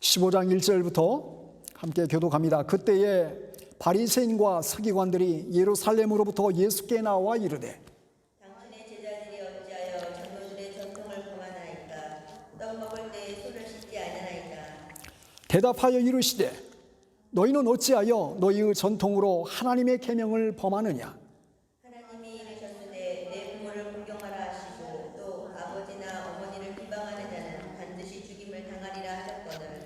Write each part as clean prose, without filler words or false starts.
15장 1절부터 함께 교독합니다. 그때에 바리새인과 서기관들이 예루살렘으로부터 예수께 나와 이르되 당신의 제자들이 어찌하여 장로들의 전통을 범하나이까? 떡 먹을 때에 손을 씻지 아니하나이까? 대답하여 이르시되 너희는 어찌하여 너희의 전통으로 하나님의 계명을 범하느냐? 하나님이 이르셨으되 내 부모를 공경하라 하시고 또 아버지나 어머니를 비방하는 자는 반드시 죽임을 당하리라 하셨거늘.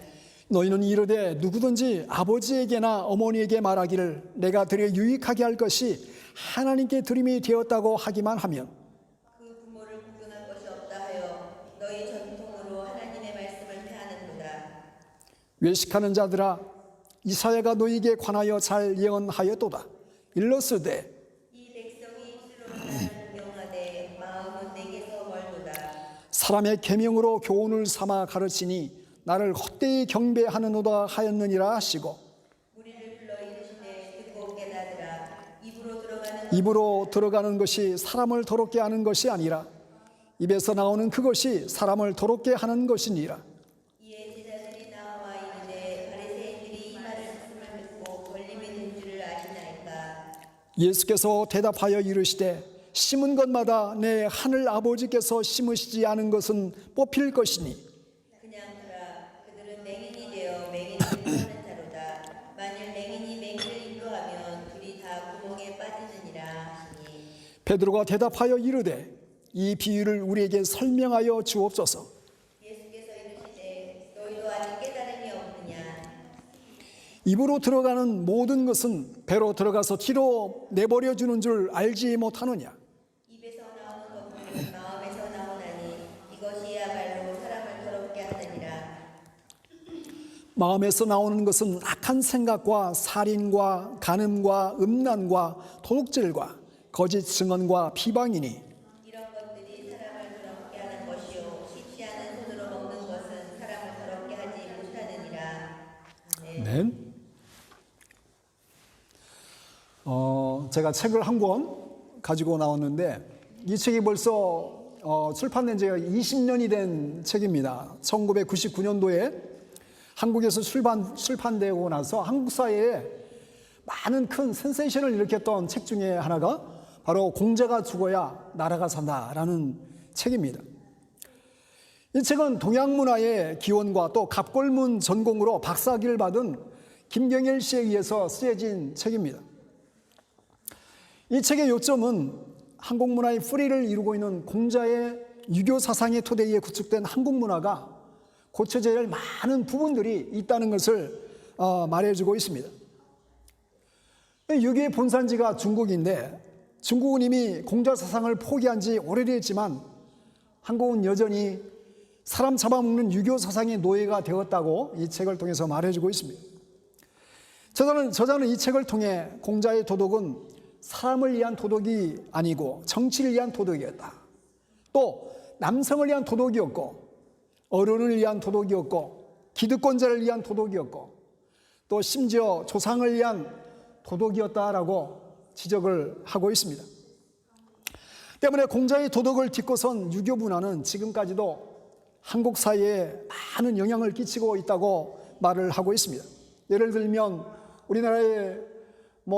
너희는 이르되 누구든지 아버지에게나 어머니에게 말하기를 내가 들에 유익하게 할 것이 하나님께 드림이 되었다고 하기만 하면 그 부모를 공경할 것이 없다 하여 너희 전통으로 하나님의 말씀을 폐하는도다. 외식하는 자들아 이사야가 너희에게 관하여 잘 예언하였도다. 일러스되 이 백성이 입술로는 나를 공경하되 마음은 내게서 멀도다. 사람의 계명으로 교훈을 삼아 가르치니 나를 헛되이 경배하는도다 하였느니라 하시고 우리를 불러 이르시되 듣고 깨닫으라. 입으로 들어가는 것이 사람을 더럽게 하는 것이 아니라 입에서 나오는 그것이 사람을 더럽게 하는 것이니라. 이에 제자들이 나와 이르되 바리새인들이 이 말씀을 듣고 걸림이 된 줄을 아시나이까? 예수께서 대답하여 이르시되 심은 것마다 내 하늘 아버지께서 심으시지 않은 것은 뽑힐 것이니 그냥 두라. 그들은 맹인이 되어 맹인을 인도하는 자로다. 만일 맹인이 맹인을 인도하면 둘이 다 구멍에 빠지느니라 하시니. 베드로가 대답하여 이르되 이 비유를 우리에게 설명하여 주옵소서. 예수께서 이르시되 너희도 아직 깨달음이 없느냐? 입으로 들어가는 모든 것은 배로 들어가서 뒤로 내버려 주는 줄 알지 못하느냐? 입에서 나오는 것은 마음에서 나오나니 이것이야말로 사람을 더럽게 하느니라. 마음에서 나오는 것은 악한 생각과 살인과 간음과 음란과 도둑질과 거짓 증언과 비방이니 이런 것들이 사람을 더럽게 하는 것이요 씻지 않은 손으로 먹는 것은 사람을 더럽게 하지 못하느니라. 아멘. 네. 제가 책을 한 권 가지고 나왔는데 이 책이 벌써 출판된 지가 20년이 된 책입니다. 1999년도에 한국에서 출판되고 나서 한국 사회에 많은 큰 센세이션을 일으켰던 책 중에 하나가 바로 공자가 죽어야 나라가 산다라는 책입니다. 이 책은 동양 문화의 기원과 또 갑골문 전공으로 박사학위를 받은 김경일 씨에 의해서 쓰여진 책입니다. 이 책의 요점은 한국 문화의 뿌리를 이루고 있는 공자의 유교 사상의 토대 위에 구축된 한국 문화가 고쳐져야 할 많은 부분들이 있다는 것을 말해주고 있습니다. 유교의 본산지가 중국인데 중국은 이미 공자 사상을 포기한 지 오래됐지만 한국은 여전히 사람 잡아먹는 유교 사상의 노예가 되었다고 이 책을 통해서 말해주고 있습니다. 저자는 이 책을 통해 공자의 도덕은 사람을 위한 도덕이 아니고 정치를 위한 도덕이었다. 또 남성을 위한 도덕이었고 어른을 위한 도덕이었고 기득권자를 위한 도덕이었고 또 심지어 조상을 위한 도덕이었다라고 지적을 하고 있습니다. 때문에 공자의 도덕을 딛고선 유교 문화는 지금까지도 한국 사회에 많은 영향을 끼치고 있다고 말을 하고 있습니다. 예를 들면 우리나라의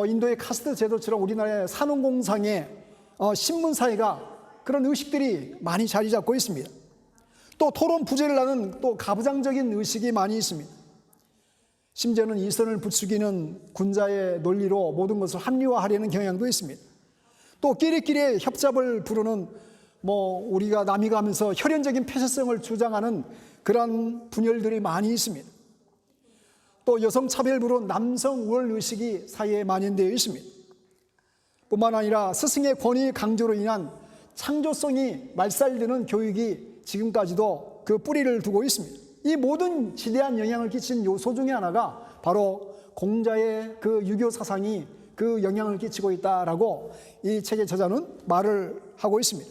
인도의 카스트 제도처럼 우리나라의 산업공상의 신문사회가 그런 의식들이 많이 자리 잡고 있습니다. 또 토론 부재를 하는 또 가부장적인 의식이 많이 있습니다. 심지어는 이선을 부추기는 군자의 논리로 모든 것을 합리화하려는 경향도 있습니다. 또 끼리끼리 협잡을 부르는 우리가 남이 가면서 혈연적인 폐쇄성을 주장하는 그런 분열들이 많이 있습니다. 또 여성차별부로 남성 우월 의식이 사회에 만연되어 있습니다. 뿐만 아니라 스승의 권위 강조로 인한 창조성이 말살되는 교육이 지금까지도 그 뿌리를 두고 있습니다. 이 모든 지대한 영향을 끼친 요소 중에 하나가 바로 공자의 그 유교 사상이 그 영향을 끼치고 있다라고 이 책의 저자는 말을 하고 있습니다.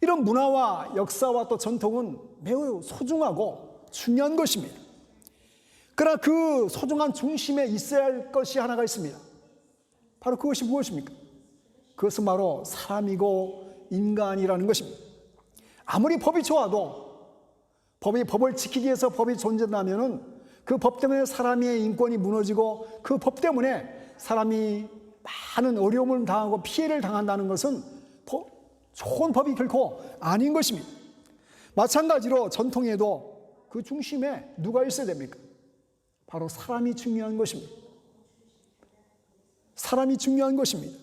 이런 문화와 역사와 또 전통은 매우 소중하고 중요한 것입니다. 그러나 그 소중한 중심에 있어야 할 것이 하나가 있습니다. 바로 그것이 무엇입니까? 그것은 바로 사람이고 인간이라는 것입니다. 아무리 법이 좋아도 법을 지키기 위해서 법이 존재한다면은 그 법 때문에 사람의 인권이 무너지고 그 법 때문에 사람이 많은 어려움을 당하고 피해를 당한다는 것은 좋은 법이 결코 아닌 것입니다. 마찬가지로 전통에도 그 중심에 누가 있어야 됩니까? 바로 사람이 중요한 것입니다. 사람이 중요한 것입니다.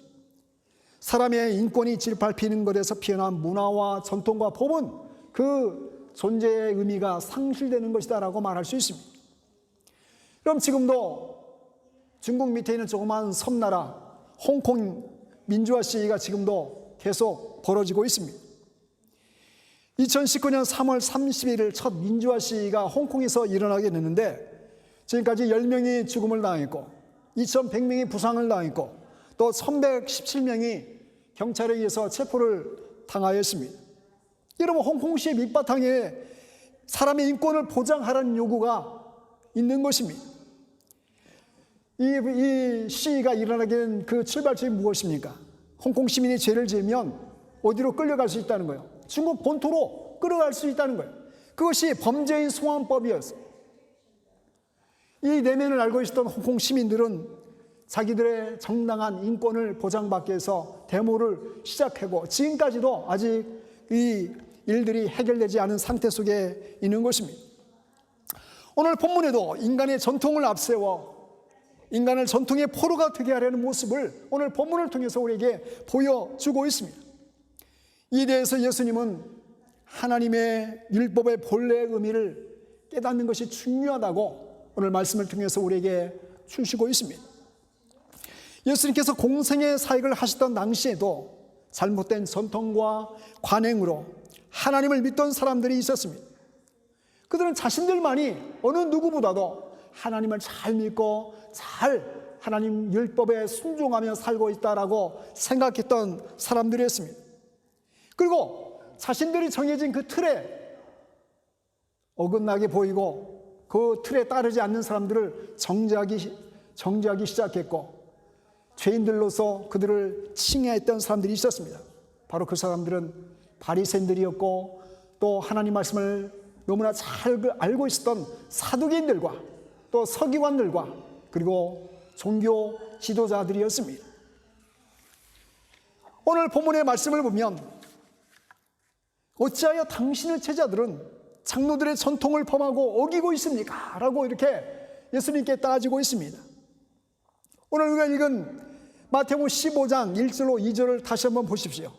사람의 인권이 짓밟히는 것에서 피어난 문화와 전통과 법은 그 존재의 의미가 상실되는 것이다라고 말할 수 있습니다. 그럼 지금도 중국 밑에 있는 조그마한 섬나라 홍콩 민주화 시위가 지금도 계속 벌어지고 있습니다. 2019년 3월 31일 첫 민주화 시위가 홍콩에서 일어나게 됐는데 지금까지 10명이 죽음을 당했고 2100명이 부상을 당했고 또 1117명이 경찰에 의해서 체포를 당하였습니다. 여러분, 홍콩시의 밑바탕에 사람의 인권을 보장하라는 요구가 있는 것입니다. 이 시위가 일어나게 된 그 출발점이 무엇입니까? 홍콩 시민이 죄를 지으면 어디로 끌려갈 수 있다는 거예요. 중국 본토로 끌어갈 수 있다는 거예요. 그것이 범죄인 송환법이었어요. 이 내면을 알고 있었던 홍콩 시민들은 자기들의 정당한 인권을 보장받기 위해서 데모를 시작하고 지금까지도 아직 이 일들이 해결되지 않은 상태 속에 있는 것입니다. 오늘 본문에도 인간의 전통을 앞세워 인간을 전통의 포로가 되게 하려는 모습을 오늘 본문을 통해서 우리에게 보여주고 있습니다. 이에 대해서 예수님은 하나님의 율법의 본래의 의미를 깨닫는 것이 중요하다고 오늘 말씀을 통해서 우리에게 주시고 있습니다. 예수님께서 공생의 사역을 하시던 당시에도 잘못된 전통과 관행으로 하나님을 믿던 사람들이 있었습니다. 그들은 자신들만이 어느 누구보다도 하나님을 잘 믿고 잘 하나님 율법에 순종하며 살고 있다라고 생각했던 사람들이었습니다. 그리고 자신들이 정해진 그 틀에 어긋나게 보이고 그 틀에 따르지 않는 사람들을 정죄하기 시작했고 죄인들로서 그들을 칭해했던 사람들이 있었습니다. 바로 그 사람들은 바리새인들이었고 또 하나님 말씀을 너무나 잘 알고 있었던 사두개인들과 또 서기관들과 그리고 종교 지도자들이었습니다. 오늘 본문의 말씀을 보면 어찌하여 당신의 제자들은 장로들의 전통을 범하고 어기고 있습니까? 라고 이렇게 예수님께 따지고 있습니다. 오늘 우리가 읽은 마태복음 15장 1절로 2절을 다시 한번 보십시오.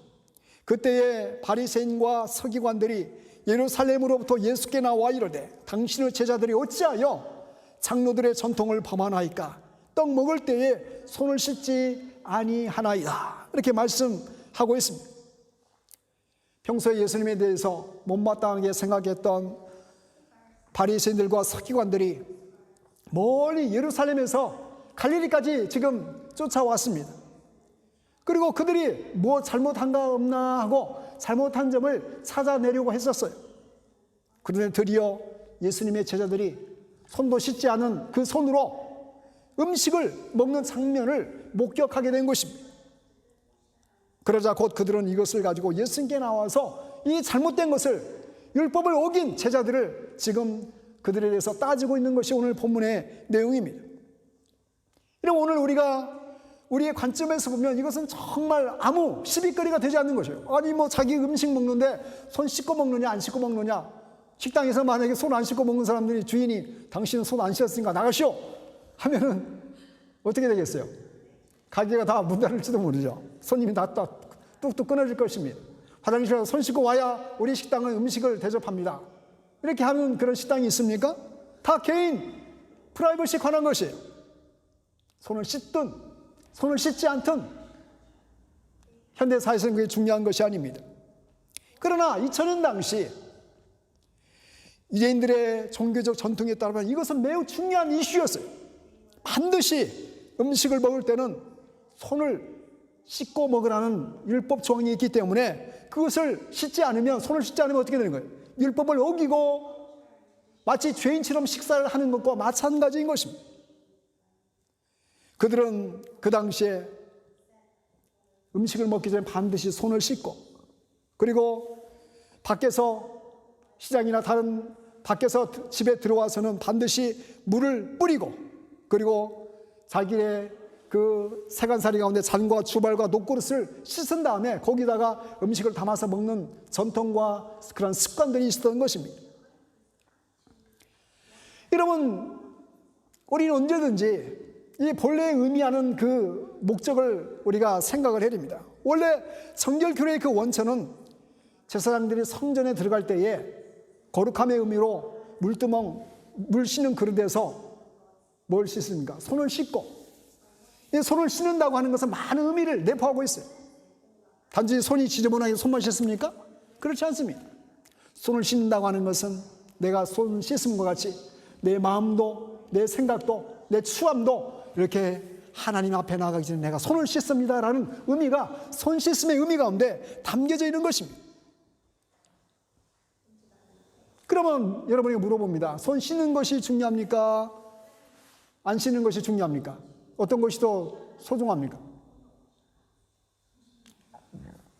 그때에 바리새인과 서기관들이 예루살렘으로부터 예수께 나와 이르되 당신의 제자들이 어찌하여 장로들의 전통을 범하나이까? 떡 먹을 때에 손을 씻지 아니하나이다. 이렇게 말씀하고 있습니다. 평소에 예수님에 대해서 못마땅하게 생각했던 바리새인들과 서기관들이 멀리 예루살렘에서 갈릴리까지 지금 쫓아왔습니다. 그리고 그들이 뭐 잘못한가 없나 하고 잘못한 점을 찾아내려고 했었어요. 그런데 드디어 예수님의 제자들이 손도 씻지 않은 그 손으로 음식을 먹는 장면을 목격하게 된 것입니다. 그러자 곧 그들은 이것을 가지고 예수님께 나와서 이 잘못된 것을 율법을 어긴 제자들을 지금 그들에 대해서 따지고 있는 것이 오늘 본문의 내용입니다. 이런 오늘 우리가 우리의 관점에서 보면 이것은 정말 아무 시비거리가 되지 않는 것이에요. 아니 뭐 자기 음식 먹는데 손 씻고 먹느냐 안 씻고 먹느냐. 식당에서 만약에 손 안 씻고 먹는 사람들이 주인이 당신은 손 안 씻었으니까 나가시오 하면은 어떻게 되겠어요? 가게가 다 문 닫을지도 모르죠. 손님이 다 뚝뚝 끊어질 것입니다. 화장실에 가서 손 씻고 와야 우리 식당은 음식을 대접합니다. 이렇게 하는 그런 식당이 있습니까? 다 개인 프라이버시에 관한 것이에요. 손을 씻든 손을 씻지 않든 현대사회에서는 그게 중요한 것이 아닙니다. 그러나 2000년 당시 유대인들의 종교적 전통에 따르면 이것은 매우 중요한 이슈였어요. 반드시 음식을 먹을 때는 손을 씻고 먹으라는 율법 조항이 있기 때문에 그것을 씻지 않으면 손을 씻지 않으면 어떻게 되는 거예요? 율법을 어기고 마치 죄인처럼 식사를 하는 것과 마찬가지인 것입니다. 그들은 그 당시에 음식을 먹기 전에 반드시 손을 씻고 그리고 밖에서 시장이나 다른 밖에서 집에 들어와서는 반드시 물을 뿌리고, 그리고 자기의 그 세간살이 가운데 잔과 주발과 녹그릇을 씻은 다음에 거기다가 음식을 담아서 먹는 전통과 그런 습관들이 있었던 것입니다. 여러분, 우리는 언제든지 이 본래의 의미하는 그 목적을 우리가 생각을 해야 됩니다. 원래 성결교회의 그 원천은 제사장들이 성전에 들어갈 때에 거룩함의 의미로 물두멍, 물 씻는 그릇에서 뭘 씻습니까? 손을 씻고, 이 손을 씻는다고 하는 것은 많은 의미를 내포하고 있어요. 단지 손이 지저분하게 손만 씻습니까? 그렇지 않습니다. 손을 씻는다고 하는 것은 내가 손 씻음과 같이 내 마음도, 내 생각도, 내 추함도 이렇게 하나님 앞에 나가기 전에 내가 손을 씻습니다라는 의미가, 손 씻음의 의미 가운데 담겨져 있는 것입니다. 그러면 여러분이 물어봅니다. 손 씻는 것이 중요합니까? 안 씻는 것이 중요합니까? 어떤 것이 더 소중합니까?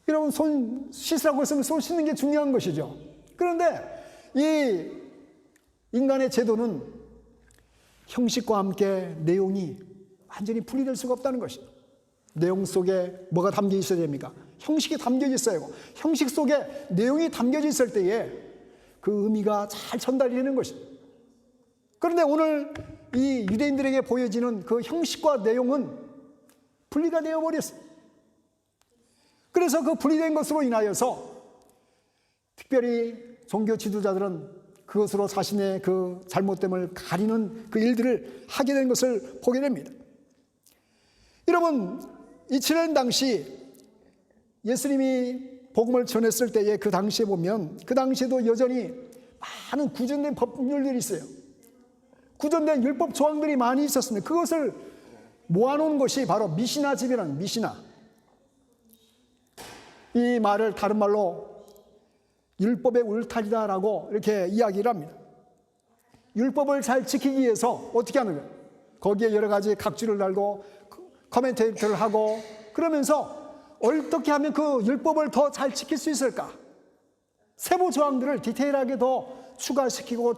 여러분, 손 씻으라고 했으면 손 씻는 게 중요한 것이죠. 그런데 이 인간의 제도는 형식과 함께 내용이 완전히 분리될 수가 없다는 것이죠. 내용 속에 뭐가 담겨 있어야 됩니까? 형식이 담겨져 있어야 하고, 형식 속에 내용이 담겨져 있을 때에 그 의미가 잘 전달이 되는 것입니다. 그런데 오늘 이 유대인들에게 보여지는 그 형식과 내용은 분리가 되어버렸어요. 그래서 그 분리된 것으로 인하여서 특별히 종교 지도자들은 그것으로 자신의 그 잘못됨을 가리는 그 일들을 하게 된 것을 보게 됩니다. 여러분, 이스라엘 당시 예수님이 복음을 전했을 때에 그 당시에 보면 그 당시에도 여전히 많은 구전된 법률들이 있어요. 구전된 율법 조항들이 많이 있었습니다. 그것을 모아놓은 것이 바로 미시나집이라는, 미시나. 이 말을 다른 말로 율법의 울타리다라고 이렇게 이야기를 합니다. 율법을 잘 지키기 위해서 어떻게 하는 거예요? 거기에 여러 가지 각주를 달고 커멘테이터를 하고, 그러면서 어떻게 하면 그 율법을 더 잘 지킬 수 있을까? 세부 조항들을 디테일하게 더 추가시키고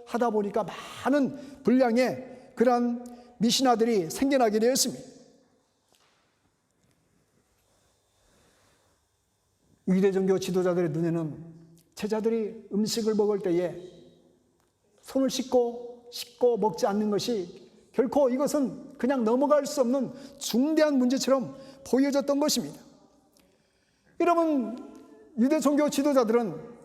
하다 보니까 많은 분량의 그러한 미시나들이 생겨나게 되었습니다. 유대 종교 지도자들의 눈에는 제자들이 음식을 먹을 때에 손을 씻고 먹지 않는 것이 결코 이것은 그냥 넘어갈 수 없는 중대한 문제처럼 보여졌던 것입니다. 여러분, 유대 종교 지도자들은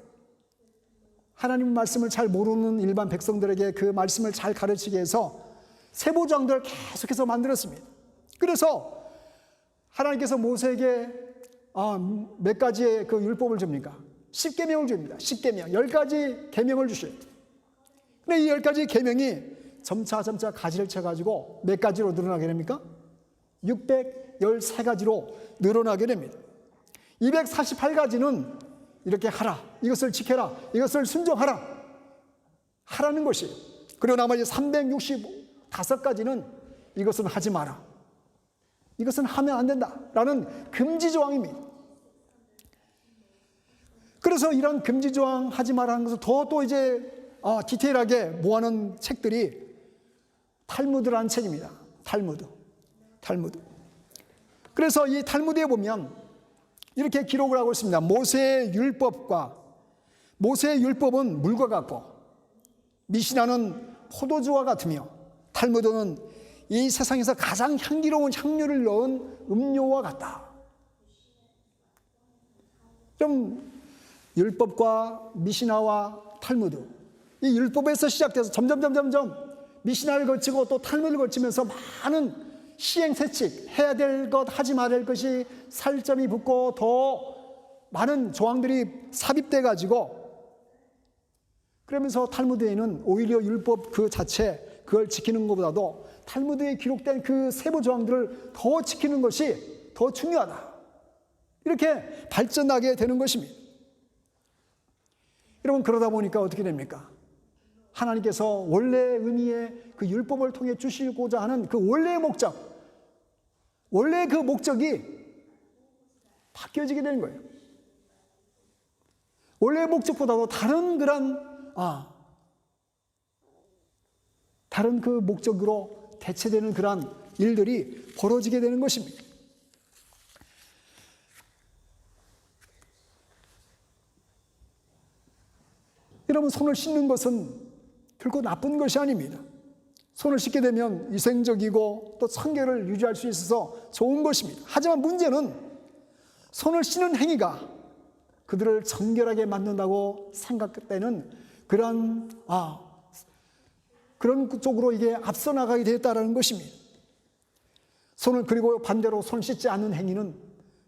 하나님 말씀을 잘 모르는 일반 백성들에게 그 말씀을 잘 가르치기 위해서 세부조항들을 계속해서 만들었습니다. 그래서 하나님께서 모세에게 몇 가지의 그 율법을 줍니까? 10계명을 줍니다. 10계명, 10가지 계명을 주셔요. 근데 이 10가지 계명이 점차 가지를 쳐가지고 몇 가지로 늘어나게 됩니까? 613가지로 늘어나게 됩니다. 248가지는 이렇게 하라, 이것을 지켜라, 이것을 순종하라 하라는 것이에요. 그리고 나머지 365가지는 이것은 하지 마라, 이것은 하면 안 된다라는 금지 조항입니다. 그래서 이런 금지 조항 하지 마라는 것을 또 이제 디테일하게 모아놓은 책들이 탈무드라는 책입니다. 탈무드. 그래서 이 탈무드에 보면 이렇게 기록을 하고 있습니다. 모세의 율법은 물과 같고, 미시나는 포도주와 같으며, 탈무드는 이 세상에서 가장 향기로운 향료를 넣은 음료와 같다. 좀 율법과 미시나와 탈무드, 이 율법에서 시작돼서 점점 미시나를 거치고 또 탈무드를 거치면서 많은 시행세칙, 해야 될 것, 하지 말아야 할 것이 살점이 붙고 더 많은 조항들이 삽입돼 가지고, 그러면서 탈무드에는 오히려 율법 그 자체, 그걸 지키는 것보다도 탈무드에 기록된 그 세부 조항들을 더 지키는 것이 더 중요하다, 이렇게 발전하게 되는 것입니다. 여러분, 그러다 보니까 어떻게 됩니까? 하나님께서 원래의 의미의 그 율법을 통해 주시고자 하는 그 원래의 목적, 원래 그 목적이 바뀌어지게 되는 거예요. 원래의 목적보다도 다른 그 목적으로 대체되는 그러한 일들이 벌어지게 되는 것입니다. 여러분, 손을 씻는 것은 결코 나쁜 것이 아닙니다. 손을 씻게 되면 위생적이고 또 청결을 유지할 수 있어서 좋은 것입니다. 하지만 문제는 손을 씻는 행위가 그들을 정결하게 만든다고 생각되는 그런 쪽으로 이게 앞서 나가게 되었다는 것입니다. 그리고 반대로 손 씻지 않는 행위는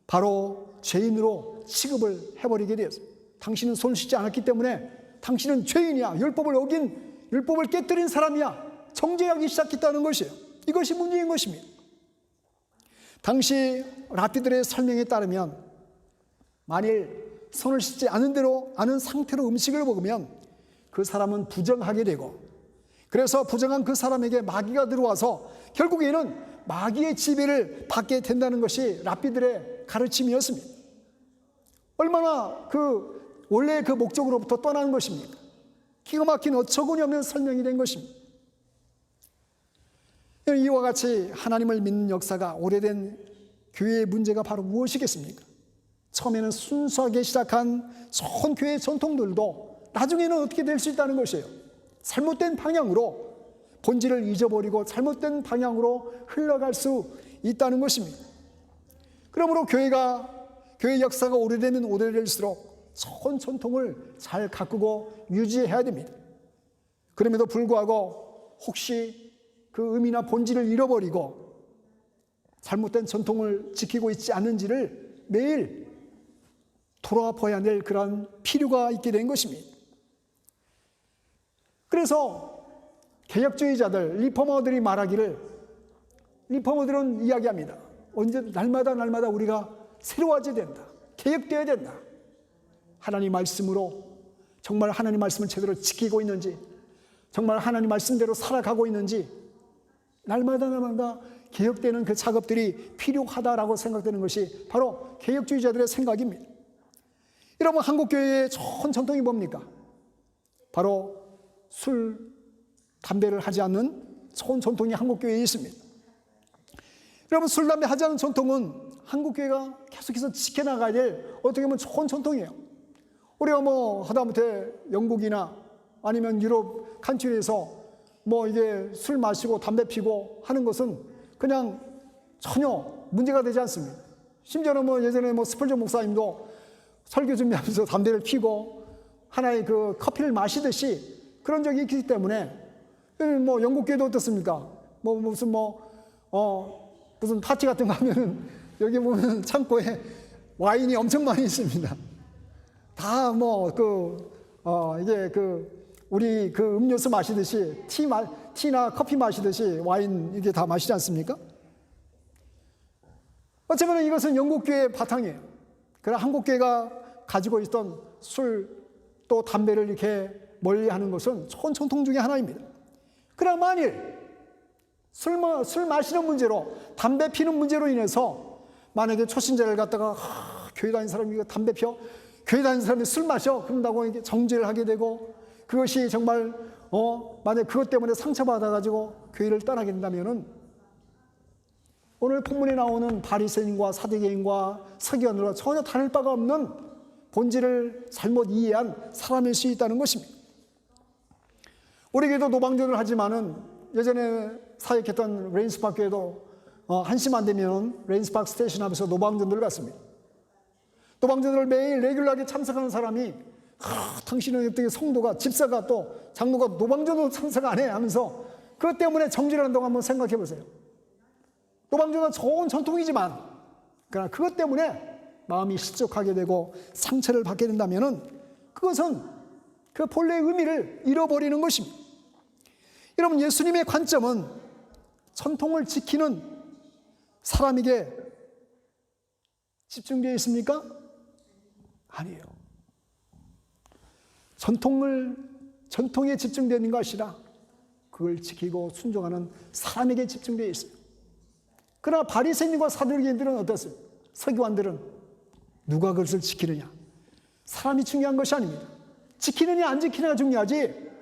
바로 죄인으로 취급을 해버리게 되었습니다. 당신은 손 씻지 않았기 때문에 당신은 죄인이야. 율법을 깨뜨린 사람이야. 정죄하기 시작했다는 것이에요. 이것이 문제인 것입니다. 당시 랍비들의 설명에 따르면 만일 손을 씻지 않은 상태로 음식을 먹으면 그 사람은 부정하게 되고, 그래서 부정한 그 사람에게 마귀가 들어와서 결국에는 마귀의 지배를 받게 된다는 것이 랍비들의 가르침이었습니다. 얼마나 원래 그 목적으로부터 떠나는 것입니까? 기가 막힌 어처구니 없는 설명이 된 것입니다. 이와 같이 하나님을 믿는 역사가 오래된 교회의 문제가 바로 무엇이겠습니까? 처음에는 순수하게 시작한 좋은 교회의 전통들도 나중에는 어떻게 될 수 있다는 것이에요. 잘못된 방향으로 본질을 잊어버리고 잘못된 방향으로 흘러갈 수 있다는 것입니다. 그러므로 교회 역사가 오래되면 오래될수록 좋은 전통을 잘 가꾸고 유지해야 됩니다. 그럼에도 불구하고 혹시 그 의미나 본질을 잃어버리고 잘못된 전통을 지키고 있지 않은지를 매일 돌아봐야 될 그런 필요가 있게 된 것입니다. 그래서 개혁주의자들, 리포머들이 말하기를, 리포머들은 이야기합니다. 언제 날마다 우리가 새로워져야 된다. 개혁되어야 된다. 하나님 말씀으로 정말 하나님 말씀을 제대로 지키고 있는지, 정말 하나님 말씀대로 살아가고 있는지 날마다 개혁되는 그 작업들이 필요하다라고 생각되는 것이 바로 개혁주의자들의 생각입니다. 여러분, 한국교회의 좋은 전통이 뭡니까? 바로 술, 담배를 하지 않는 좋은 전통이 한국교회에 있습니다. 여러분, 술, 담배 하지 않는 전통은 한국교회가 계속해서 지켜나가야 될 어떻게 보면 좋은 전통이에요. 우리가 하다못해 영국이나 아니면 유럽 칸트리에서 이게 술 마시고 담배 피고 하는 것은 그냥 전혀 문제가 되지 않습니다. 심지어는 예전에 스펄전 목사님도 설교 준비하면서 담배를 피고 하나의 그 커피를 마시듯이 그런 적이 있기 때문에, 영국 교회도 어떻습니까? 무슨 파티 같은 거 하면은 여기 보면 창고에 와인이 엄청 많이 있습니다. 다 우리 음료수 마시듯이 티나 커피 마시듯이 와인 이게 다 마시지 않습니까? 어쩌면 이것은 영국교회의 바탕이에요. 그러나 한국교회가 가지고 있던 술 또 담배를 이렇게 멀리하는 것은 좋은 전통 중에 하나입니다. 그러나 만일 술 마시는 문제로, 담배 피는 문제로 인해서 만약에 초신자를 갖다가 교회 다니는 사람이 담배 펴, 교회 다니는 사람이 술 마셔 그런다고 이게 정죄를 하게 되고, 그것이 정말 만약 그것 때문에 상처받아가지고 교회를 떠나게 된다면은 오늘 본문에 나오는 바리새인과 사두개인과 서기관들과 전혀 다를 바가 없는 본질을 잘못 이해한 사람일 수 있다는 것입니다. 우리 교회도 노방전을 하지만은 예전에 사역했던 레인스파크 교회도 한시만 되면 레인스파크 스테이션 앞에서 노방전들을 갔습니다. 노방전을 매일 레귤러하게 참석하는 사람이 당신은 어떻게 성도가, 집사가 또 장로가 노방전도 참석 안 해 하면서 그것 때문에 정죄를 한다고 한번 생각해 보세요. 노방전은 좋은 전통이지만 그러나 그것 때문에 마음이 실족하게 되고 상처를 받게 된다면은 그것은 그 본래의 의미를 잃어버리는 것입니다. 여러분, 예수님의 관점은 전통을 지키는 사람에게 집중되어 있습니까? 아니에요. 전통에 집중되는 것이 아니라 그걸 지키고 순종하는 사람에게 집중되어 있습니다. 그러나 바리새인과 사두개인들은 어떻습니까? 서기관들은 누가 그것을 지키느냐? 사람이 중요한 것이 아닙니다. 지키느냐 안 지키느냐가 중요하지,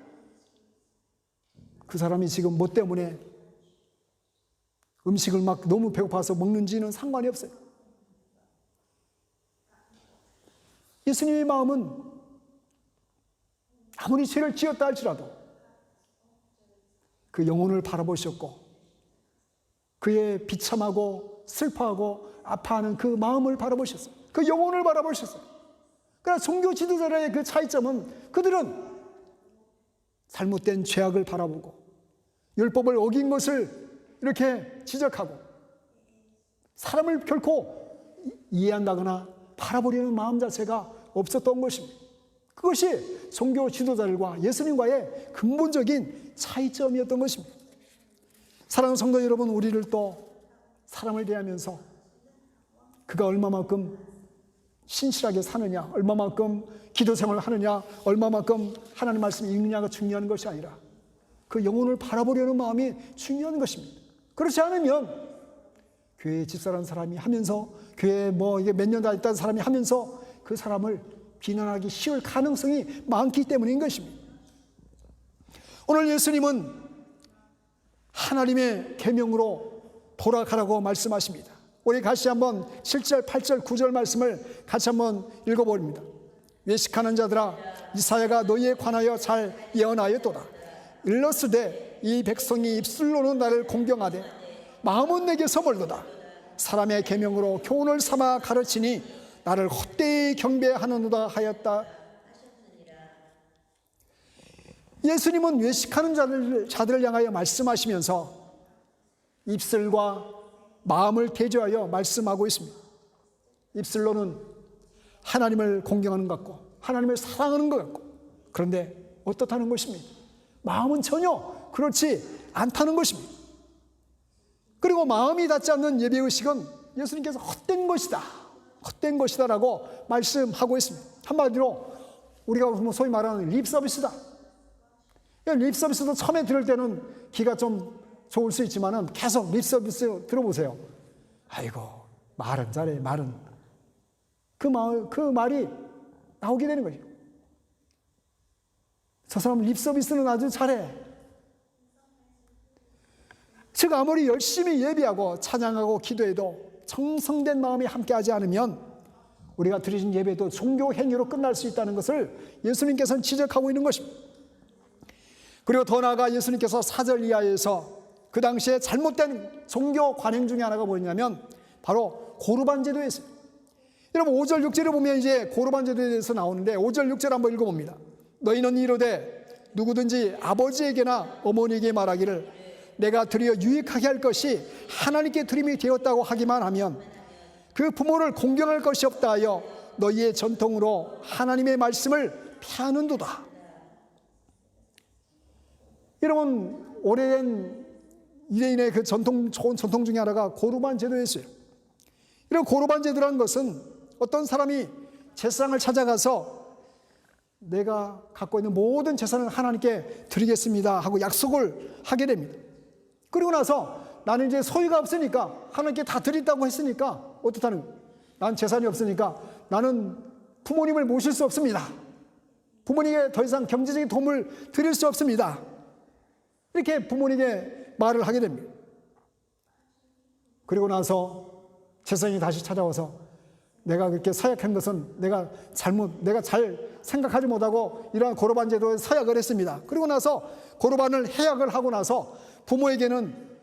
그 사람이 지금 뭐 때문에 음식을 막 너무 배고파서 먹는지는 상관이 없어요. 예수님의 마음은 아무리 죄를 지었다 할지라도 그 영혼을 바라보셨고, 그의 비참하고 슬퍼하고 아파하는 그 마음을 바라보셨어요. 그 영혼을 바라보셨어요. 그러나 종교 지도자들의 그 차이점은, 그들은 잘못된 죄악을 바라보고 율법을 어긴 것을 이렇게 지적하고 사람을 결코 이해한다거나 바라보려는 마음 자체가 없었던 것입니다. 그것이 종교 지도자들과 예수님과의 근본적인 차이점이었던 것입니다. 사랑하는 성도 여러분, 우리를 또 사람을 대하면서 그가 얼마만큼 신실하게 사느냐, 얼마만큼 기도 생활을 하느냐, 얼마만큼 하나님 말씀을 읽느냐가 중요한 것이 아니라 그 영혼을 바라보려는 마음이 중요한 것입니다. 그렇지 않으면 교회에 집사라는 사람이 하면서, 교회에 뭐 이게 몇 년 다녔다는 사람이 하면서 그 사람을 비난하기 쉬울 가능성이 많기 때문인 것입니다. 오늘 예수님은 하나님의 계명으로 돌아가라고 말씀하십니다. 우리 같이 한번 7절, 8절, 9절 말씀을 같이 한번 읽어봅니다. 외식하는 자들아, 이사야가 너희에 관하여 잘 예언하였도다. 일러스되 이 백성이 입술로는 나를 공경하되 마음은 내게서 멀도다. 사람의 계명으로 교훈을 삼아 가르치니 나를 헛되이 경배하느노다 하였다. 예수님은 외식하는 자들을 향하여 말씀하시면서 입술과 마음을 대조하여 말씀하고 있습니다. 입술로는 하나님을 공경하는 것 같고 하나님을 사랑하는 것 같고, 그런데 어떻다는 것입니까? 마음은 전혀 그렇지 않다는 것입니다. 그리고 마음이 닿지 않는 예배의식은 예수님께서 헛된 것이다, 헛된 것이다 라고 말씀하고 있습니다. 한마디로 우리가 소위 말하는 립서비스다. 립서비스도 처음에 들을 때는 귀가 좀 좋을 수 있지만은 계속 립서비스 들어보세요. 아이고, 말은 잘해, 말은. 그 말이 나오게 되는 거죠. 저 사람 립서비스는 아주 잘해. 즉, 아무리 열심히 예배하고 찬양하고 기도해도 정성된 마음이 함께하지 않으면 우리가 드리신 예배도 종교 행위로 끝날 수 있다는 것을 예수님께서는 지적하고 있는 것입니다. 그리고 더 나아가 예수님께서 4절 이하에서 그 당시에 잘못된 종교 관행 중에 하나가 뭐냐면 바로 고르반 제도였어요. 여러분 5절 6절에 보면 이제 고르반 제도에 대해서 나오는데 5절 6절 한번 읽어봅니다. 너희는 이르되 누구든지 아버지에게나 어머니에게 말하기를 내가 드려 유익하게 할 것이 하나님께 드림이 되었다고 하기만 하면 그 부모를 공경할 것이 없다 하여 너희의 전통으로 하나님의 말씀을 피하는도다. 여러분 오래된 유대인의 그 좋은 전통 중에 하나가 고르반 제도였어요. 이런 고르반 제도라는 것은 어떤 사람이 제사장을 찾아가서 내가 갖고 있는 모든 재산을 하나님께 드리겠습니다 하고 약속을 하게 됩니다. 그리고 나서 나는 이제 소유가 없으니까 하나님께 다 드린다고 했으니까 어떻다는 거예요? 난 재산이 없으니까 나는 부모님을 모실 수 없습니다. 부모님에게 더 이상 경제적인 도움을 드릴 수 없습니다. 이렇게 부모님에게 말을 하게 됩니다. 그리고 나서 재산이 다시 찾아와서 내가 그렇게 사약한 것은 내가 잘 생각하지 못하고 이러한 고르반 제도에 사약을 했습니다. 그리고 나서 고르반을 해약을 하고 나서 부모에게는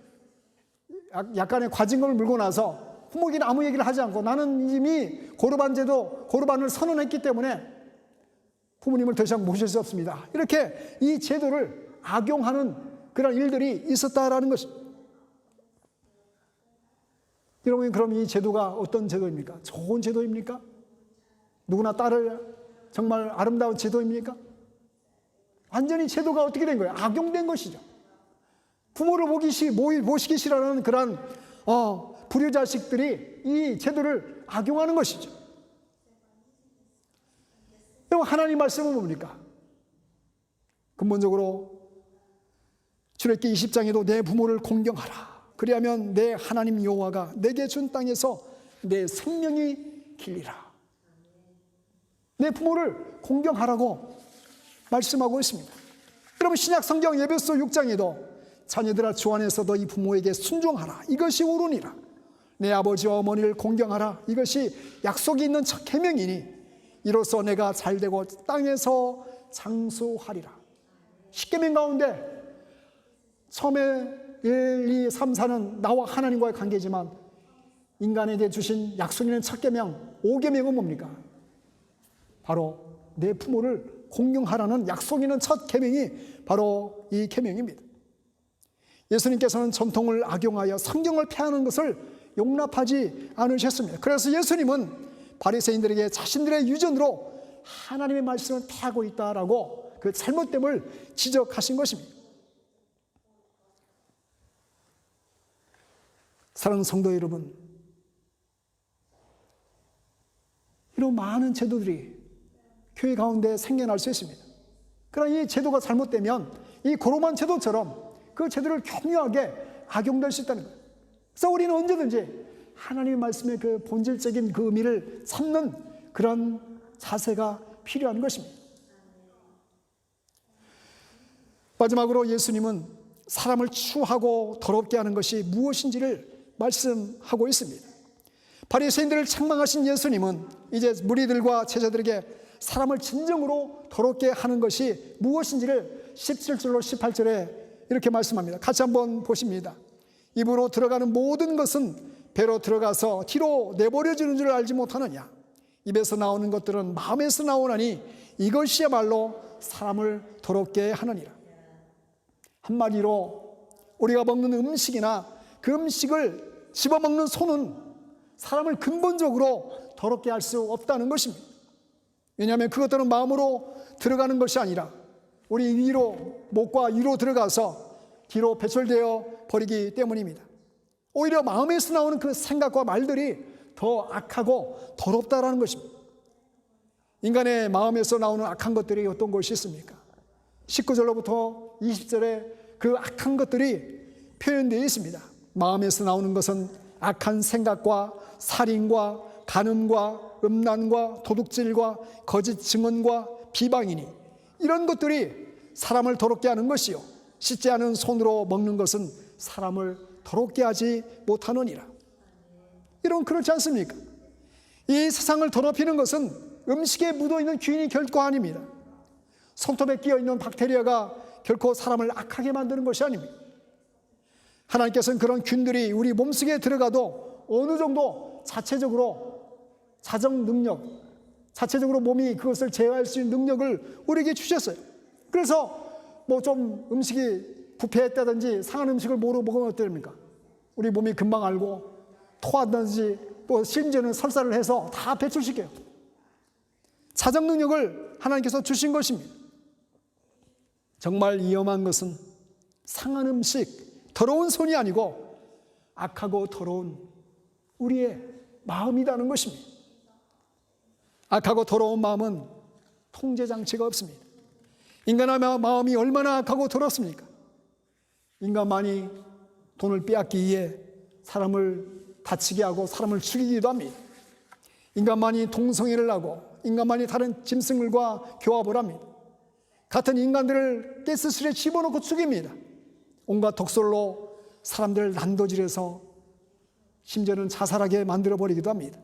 약간의 과징금을 물고 나서 부모에게는 아무 얘기를 하지 않고 나는 이미 고르반 제도, 고르반을 선언했기 때문에 부모님을 더 이상 모실 수 없습니다. 이렇게 이 제도를 악용하는 그런 일들이 있었다라는 것입니다. 여러분, 그럼 이 제도가 어떤 제도입니까? 좋은 제도입니까? 누구나 따를 정말 아름다운 제도입니까? 완전히 제도가 어떻게 된 거예요? 악용된 것이죠. 부모를 모시기 싫어하는 그런 불효자식들이 이 제도를 악용하는 것이죠. 여러분, 하나님 말씀은 뭡니까? 근본적으로 출애굽기 20장에도 내 부모를 공경하라. 그리하면 내 하나님 여호와가 내게 준 땅에서 내 생명이 길리라. 내 부모를 공경하라고 말씀하고 있습니다. 여러분, 신약 성경 에베소 6장에도 자녀들아 주 안에서 너희 부모에게 순종하라, 이것이 옳으니라. 내 아버지와 어머니를 공경하라, 이것이 약속이 있는 첫 계명이니 이로써 내가 잘되고 땅에서 장수하리라. 10계명 가운데 처음에 1, 2, 3, 4는 나와 하나님과의 관계지만 인간에게 주신 약속 있는 첫 계명 5계명은 뭡니까? 바로 내 부모를 공경하라는 약속 있는 첫 계명이 바로 이 계명입니다. 예수님께서는 전통을 악용하여 성경을 폐하는 것을 용납하지 않으셨습니다. 그래서 예수님은 바리새인들에게 자신들의 유전으로 하나님의 말씀을 폐하고 있다라고 그 잘못됨을 지적하신 것입니다. 사랑하는 성도 여러분, 이런 많은 제도들이 교회 가운데 생겨날 수 있습니다. 그러나 이 제도가 잘못되면 이 고로만 제도처럼 그 제도를 교묘하게 악용될 수 있다는 거예요. 그래서 우리는 언제든지 하나님의 말씀의 그 본질적인 그 의미를 찾는 그런 자세가 필요한 것입니다. 마지막으로 예수님은 사람을 추하고 더럽게 하는 것이 무엇인지를 말씀하고 있습니다. 바리새인들을 책망하신 예수님은 이제 무리들과 제자들에게 사람을 진정으로 더럽게 하는 것이 무엇인지를 17절로 18절에 이렇게 말씀합니다. 같이 한번 보십니다. 입으로 들어가는 모든 것은 배로 들어가서 뒤로 내버려지는 줄 알지 못하느냐. 입에서 나오는 것들은 마음에서 나오나니 이것이야말로 사람을 더럽게 하느니라. 한마디로 우리가 먹는 음식이나 그 음식을 집어먹는 손은 사람을 근본적으로 더럽게 할 수 없다는 것입니다. 왜냐하면 그것들은 마음으로 들어가는 것이 아니라 우리 위로, 목과 위로 들어가서 뒤로 배출되어 버리기 때문입니다. 오히려 마음에서 나오는 그 생각과 말들이 더 악하고 더럽다라는 것입니다. 인간의 마음에서 나오는 악한 것들이 어떤 것이 있습니까? 19절로부터 20절에 그 악한 것들이 표현되어 있습니다. 마음에서 나오는 것은 악한 생각과 살인과 간음과 음란과 도둑질과 거짓 증언과 비방이니 이런 것들이 사람을 더럽게 하는 것이요 씻지 않은 손으로 먹는 것은 사람을 더럽게 하지 못하느니라. 이런 그렇지 않습니까? 이 세상을 더럽히는 것은 음식에 묻어있는 균이 결코 아닙니다. 손톱에 끼어있는 박테리아가 결코 사람을 악하게 만드는 것이 아닙니다. 하나님께서는 그런 균들이 우리 몸속에 들어가도 어느 정도 자체적으로 자정 능력, 자체적으로 몸이 그것을 제어할 수 있는 능력을 우리에게 주셨어요. 그래서 뭐 좀 음식이 부패했다든지 상한 음식을 모르고 먹으면 어떻습니까? 우리 몸이 금방 알고 토하든지 또 심지어는 설사를 해서 다 배출시켜요. 자정 능력을 하나님께서 주신 것입니다. 정말 위험한 것은 상한 음식, 더러운 손이 아니고 악하고 더러운 우리의 마음이라는 것입니다. 악하고 더러운 마음은 통제장치가 없습니다. 인간의 마음이 얼마나 악하고 더럽습니까? 인간만이 돈을 빼앗기 위해 사람을 다치게 하고 사람을 죽이기도 합니다. 인간만이 동성애를 하고 인간만이 다른 짐승들과 교합을 합니다. 같은 인간들을 가스실에 집어넣고 죽입니다. 온갖 독설로 사람들을 난도질해서 심지어는 자살하게 만들어버리기도 합니다.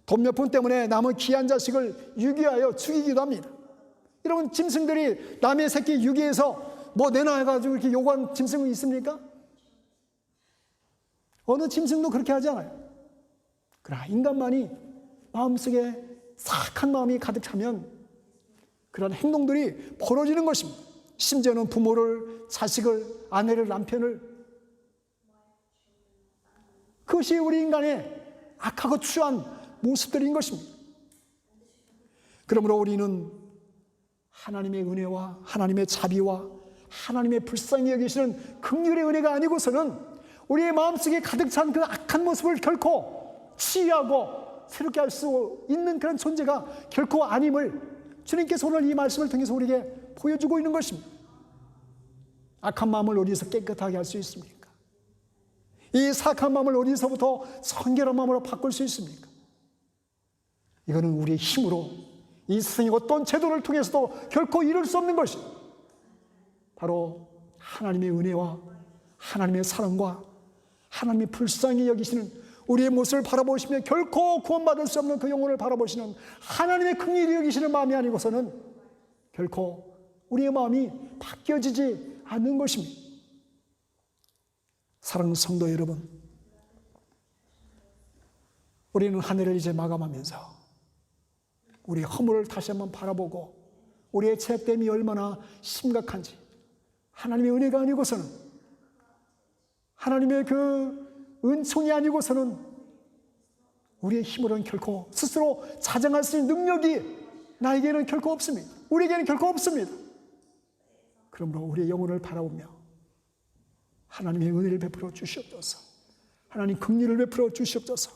돈 몇 푼 때문에 남의 귀한 자식을 유기하여 죽이기도 합니다. 여러분, 짐승들이 남의 새끼 유기해서 뭐 내놔가지고 이렇게 요구한 짐승은 있습니까? 어느 짐승도 그렇게 하지 않아요. 그러나 인간만이 마음속에 사악한 마음이 가득 차면 그런 행동들이 벌어지는 것입니다. 심지어는 부모를, 자식을, 아내를, 남편을. 그것이 우리 인간의 악하고 추한 모습들인 것입니다. 그러므로 우리는 하나님의 은혜와 하나님의 자비와 하나님의 불쌍히 여기시는 긍휼의 은혜가 아니고서는 우리의 마음속에 가득 찬 그 악한 모습을 결코 치유하고 새롭게 할 수 있는 그런 존재가 결코 아님을 주님께서 오늘 이 말씀을 통해서 우리에게 보여주고 있는 것입니다. 악한 마음을 어디서 깨끗하게 할 수 있습니까? 이 사악한 마음을 어디서부터 성결한 마음으로 바꿀 수 있습니까? 이거는 우리의 힘으로, 이 세상의 어떤 제도를 통해서도 결코 이룰 수 없는 것이 바로 하나님의 은혜와 하나님의 사랑과 하나님의 불쌍히 여기시는, 우리의 모습을 바라보시며 결코 구원받을 수 없는 그 영혼을 바라보시는 하나님의 긍휼히 여기시는 마음이 아니고서는 결코 우리의 마음이 바뀌어지지 않는 것입니다. 사랑하는 성도 여러분, 우리는 한 해를 이제 마감하면서 우리의 허물을 다시 한번 바라보고 우리의 죄됨이 얼마나 심각한지, 하나님의 은혜가 아니고서는, 하나님의 그 은총이 아니고서는 우리의 힘으로는 결코 스스로 자정할 수 있는 능력이 나에게는 결코 없습니다. 우리에게는 결코 없습니다. 그러므로 우리의 영혼을 바라보며 하나님의 은혜를 베풀어 주시옵소서, 하나님 긍휼을 베풀어 주시옵소서,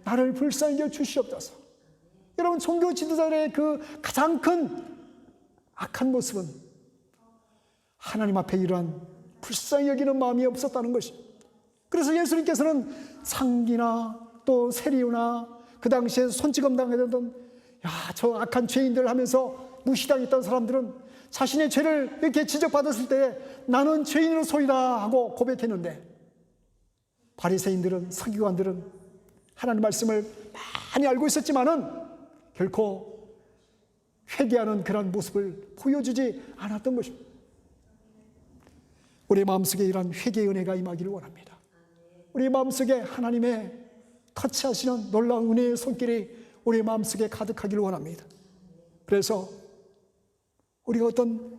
나를 불쌍히 여겨 주시옵소서. 여러분, 종교 지도자들의 그 가장 큰 악한 모습은 하나님 앞에 이러한 불쌍히 여기는 마음이 없었다는 것입니다. 그래서 예수님께서는 상기나 또 세리요나 그 당시에 손찌검 당했던 저 악한 죄인들 하면서 무시당했던 사람들은 자신의 죄를 이렇게 지적받았을 때 나는 죄인으로소이다 하고 고백했는데, 바리새인들은, 서기관들은 하나님 말씀을 많이 알고 있었지만은 결코 회개하는 그런 모습을 보여주지 않았던 것입니다. 우리 마음속에 이러한 회개의 은혜가 임하기를 원합니다. 우리 마음속에 하나님의 터치하시는 놀라운 은혜의 손길이 우리 마음속에 가득하기를 원합니다. 그래서 우리가 어떤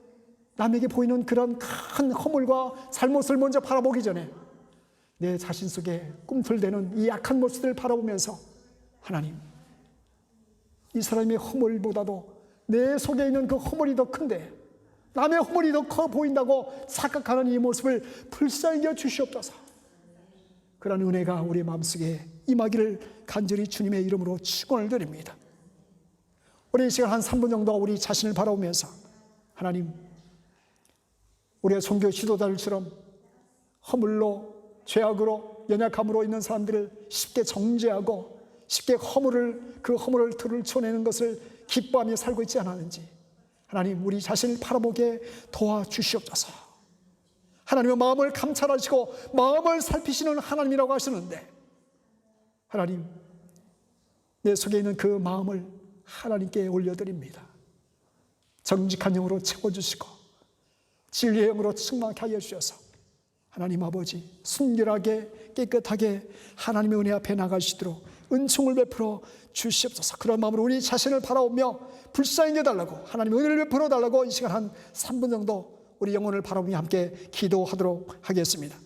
남에게 보이는 그런 큰 허물과 잘못을 먼저 바라보기 전에 내 자신 속에 꿈틀대는 이 약한 모습들을 바라보면서, 하나님, 이 사람의 허물보다도 내 속에 있는 그 허물이 더 큰데 남의 허물이 더 커 보인다고 착각하는 이 모습을 불쌍히 여겨 주시옵소서. 그런 은혜가 우리 마음속에 임하기를 간절히 주님의 이름으로 축원을 드립니다. 우리 이 시간 한 3분 정도 우리 자신을 바라보면서, 하나님, 우리의 종교 지도자들처럼 허물로, 죄악으로, 연약함으로 있는 사람들을 쉽게 정죄하고 쉽게 그 허물을 들춰내는 것을 기뻐하며 살고 있지 않았는지, 하나님, 우리 자신을 바라보게 도와주시옵소서. 하나님의 마음을 감찰하시고 마음을 살피시는 하나님이라고 하시는데, 하나님, 내 속에 있는 그 마음을 하나님께 올려드립니다. 정직한 영으로 채워주시고 진리의 영으로 충만하게 하여 주셔서 하나님 아버지, 순결하게 깨끗하게 하나님의 은혜 앞에 나가시도록 은총을 베풀어 주시옵소서. 그런 마음으로 우리 자신을 바라보며 불쌍히 여달라고, 하나님의 은혜를 베풀어 달라고 이 시간 한 3분 정도 우리 영혼을 바라보며 함께 기도하도록 하겠습니다.